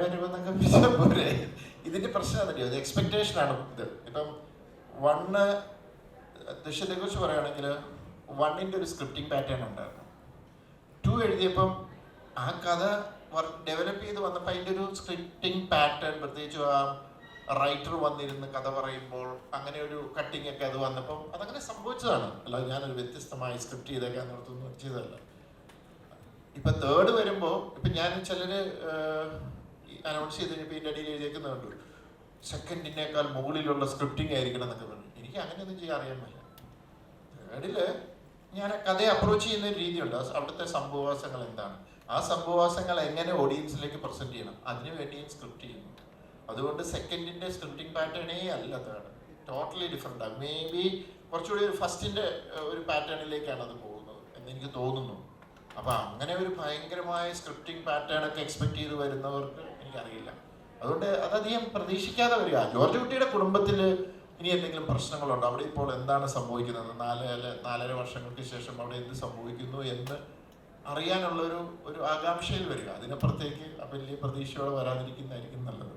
വരുമെന്നൊക്കെ വിളിച്ചാൽ പോലെ ഇതിന്റെ പ്രശ്നം തന്നെയോ എക്സ്പെക്ടേഷനാണ് ഇത്. ഇപ്പം വണ്ണ് ദൃശ്യത്തെ കുറിച്ച് പറയുകയാണെങ്കിൽ വണ്ണിന്റെ ഒരു സ്ക്രിപ്റ്റിംഗ് പാറ്റേൺ ഉണ്ടായിരുന്നു. 2 എഴുതിയപ്പം ആ കഥ ഡെവലപ്പ് ചെയ്ത് വന്നപ്പോൾ അതിൻ്റെ ഒരു സ്ക്രിപ്റ്റിംഗ് പാറ്റേൺ, പ്രത്യേകിച്ച് ആ റൈറ്റർ വന്നിരുന്ന് കഥ പറയുമ്പോൾ അങ്ങനെ ഒരു കട്ടിങ് ഒക്കെ അത് വന്നപ്പം അതങ്ങനെ സംഭവിച്ചതാണ്. അല്ലാതെ ഞാനൊരു വ്യത്യസ്തമായി സ്ക്രിപ്റ്റ് ചെയ്തേക്കാൻ നടത്തുന്നു ചെയ്തതല്ല. ഇപ്പം 3rd വരുമ്പോൾ ഇപ്പം ഞാൻ ചിലര് അനൗൺസ് ചെയ്ത് കഴിഞ്ഞപ്പോൾ ഇതിൻ്റെ അടിയിൽ എഴുതിയേക്കുന്നുണ്ട് സെക്കൻഡിനേക്കാൾ മുകളിലുള്ള സ്ക്രിപ്റ്റിംഗ് ആയിരിക്കണം എന്നൊക്കെ പറഞ്ഞു. എനിക്ക് അങ്ങനെയൊന്നും ചെയ്യാൻ അറിയാൻ പറ്റില്ല. 3rd ഞാൻ കഥയെ അപ്രോച്ച് ചെയ്യുന്ന ഒരു രീതിയുണ്ട്. അവിടുത്തെ സംഭവവാസങ്ങൾ എന്താണ്, ആ സംഭവവാസങ്ങൾ എങ്ങനെ ഓഡിയൻസിലേക്ക് പ്രസന്റ് ചെയ്യണം, അതിനു വേണ്ടിയും സ്ക്രിപ്റ്റ് ചെയ്യുന്നു. അതുകൊണ്ട് സെക്കൻഡിന്റെ സ്ക്രിപ്റ്റിംഗ് പാറ്റേണേ അല്ല 3rd, ടോട്ടലി ഡിഫറെൻ്റ് ആണ്. മേ ബി കുറച്ചുകൂടി ഫസ്റ്റിന്റെ ഒരു പാറ്റേണിലേക്കാണ് അത് പോകുന്നത് എന്ന് എനിക്ക് തോന്നുന്നു. അപ്പൊ അങ്ങനെ ഒരു ഭയങ്കരമായ സ്ക്രിപ്റ്റിംഗ് പാറ്റേൺ ഒക്കെ എക്സ്പെക്ട് ചെയ്ത് വരുന്നവർക്ക് എനിക്കറിയില്ല. അതുകൊണ്ട് അതധികം പ്രതീക്ഷിക്കാതെ വരിക. ജോർജ് കുട്ടിയുടെ കുടുംബത്തിൽ ഇനി എന്തെങ്കിലും പ്രശ്നങ്ങളുണ്ടോ, അവിടെ ഇപ്പോൾ എന്താണ് സംഭവിക്കുന്നത്, 4.5 വർഷങ്ങൾക്ക് ശേഷം അവിടെ എന്ത് സംഭവിക്കുന്നു എന്ന് അറിയാനുള്ള ഒരു ആകാംക്ഷയിൽ വരിക. അതിനപ്പുറത്തേക്ക് വലിയ പ്രതീക്ഷയോടെ വരാതിരിക്കുന്നതായിരിക്കും നല്ലത്.